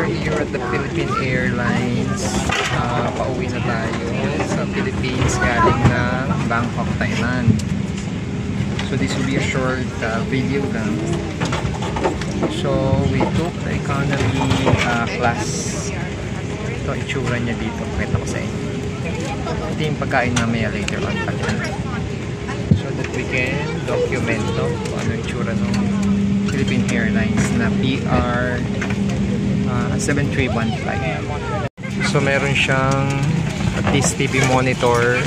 are here at the Philippine Airlines. Pauwi na tayo sa Philippines galing ng Bangkok, Thailand. So this will be a short video lang. So we took the economy class. Ito itsura niya dito. Pakita ko sa inyo. Ito yung pagkain mamaya later on pala. So that we can document kung ano yung itsura ng Philippine Airlines na PR 731 flight. So meron siyang at least TV monitor,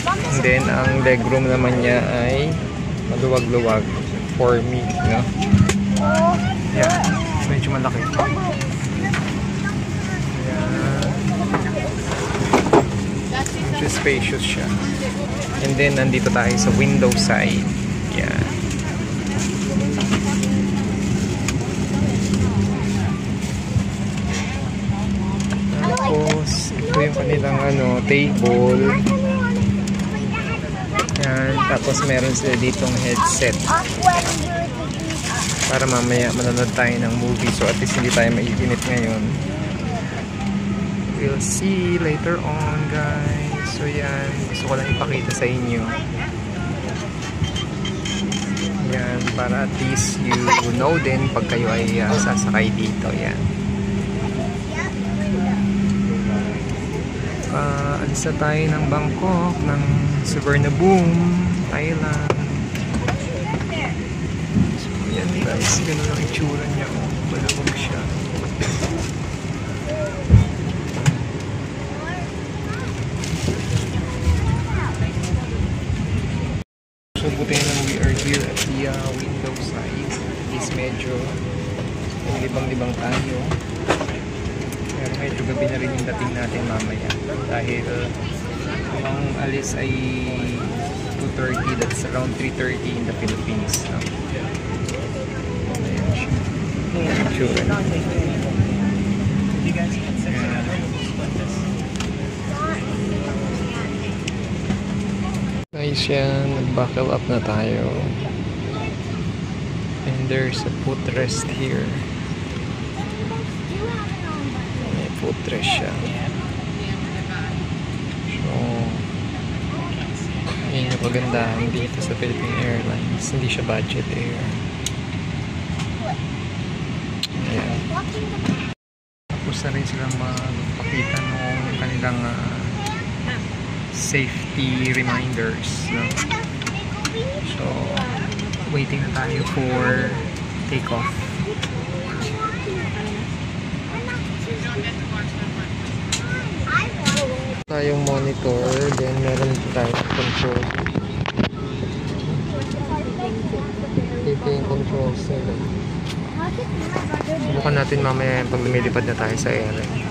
and then ang legroom naman niya ay maluwag-luwag for me, no? Yeah, medyo malaki. Yeah. Medyo spacious siya. And then nandito tayo sa window side. Yeah. Ito yung kanilang table. Yan. Tapos meron sila ditong headset para mamaya manonood tayo ng movie. So at least hindi tayo maiinit ngayon. We'll see later on, guys. So yan, gusto ko lang ipakita sa inyo. Yan, para at least you know din pag kayo ay sasakay dito. Yan. Alis na tayo ng Bangkok, ng Suvarnabhumi, Thailand. So yan guys, ganun ang itsura niya. Balawag siya. So buti na we are here at the window side. Is medyo libang-libang tayo. Pero medyo gabi na rin yung dating natin mamaya. Dahil ang alis ay 2:30, that's around 3:30 in the Philippines. No? Ayan siya. Ayan sure. Guys yan, nag-buckle up na tayo. And there's a footrest here. Footrest siya. So yun yung pagandahan dito sa Philippine Airlines. Hindi siya budget air. Ayan. Tapos na rin silang magpakita ng kanilang safety reminders, no? So waiting na tayo for takeoff. Tayong monitor, then meron tayong control. Dito yung controls nila. Subukan natin mamaya pag lumilipad na tayo sa airline.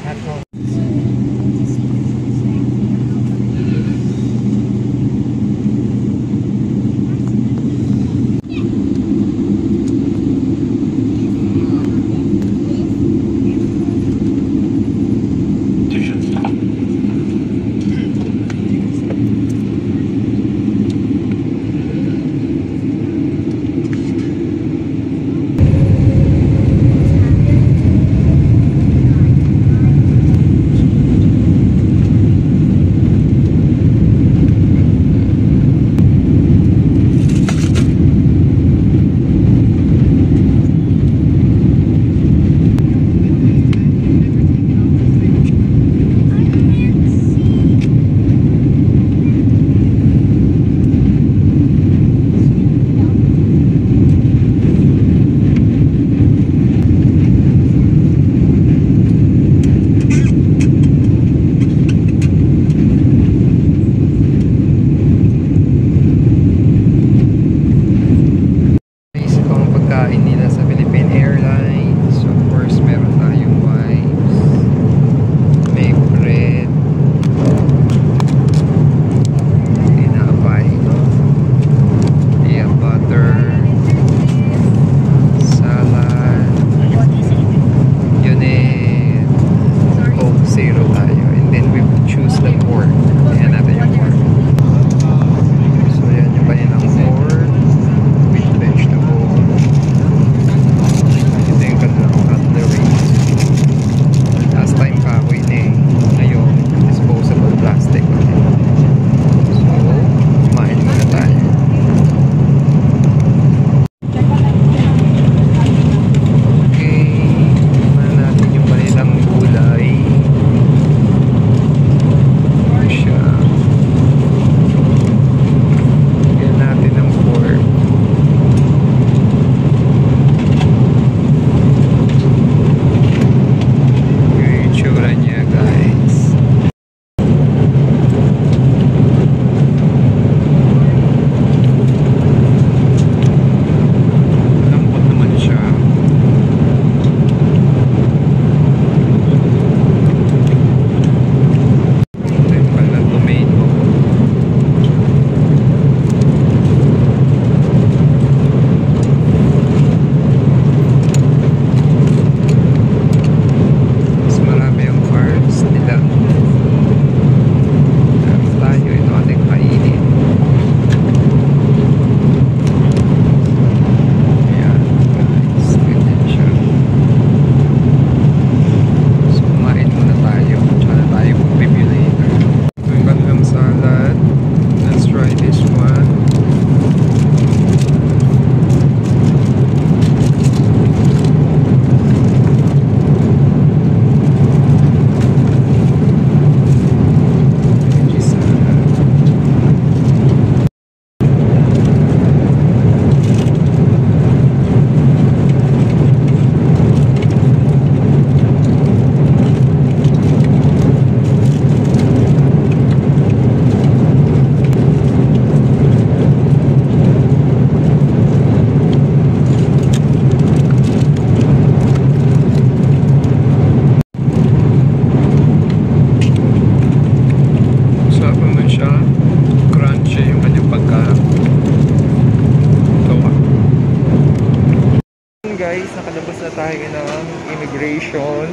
tayo ng immigration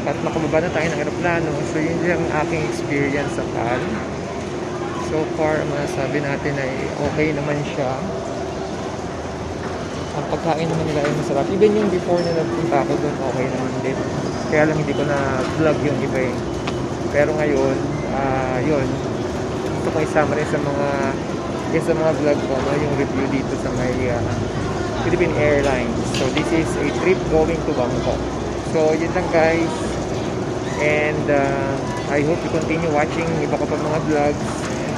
at nakababa na tayo ng aeroplano. So yun yung aking experience sa PAL. So far, masasabi natin ay okay naman siya. Ang pagkain naman nila ay masarap. Even yung before na nagpunta ako doon, okay naman din. Kaya lang hindi ko na vlog yung iba eh. Pero ngayon, yun. Gusto ko isama rin sa mga vlog ko, no, yung review dito sa may Philippine Airlines. So this is a trip going to Bangkok. So yun lang guys. And I hope you continue watching iba ko pa mga vlogs.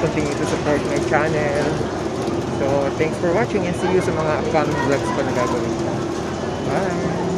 Continue to support my channel. So thanks for watching and see you sa mga upcoming vlogs ko na gagawin. Bye!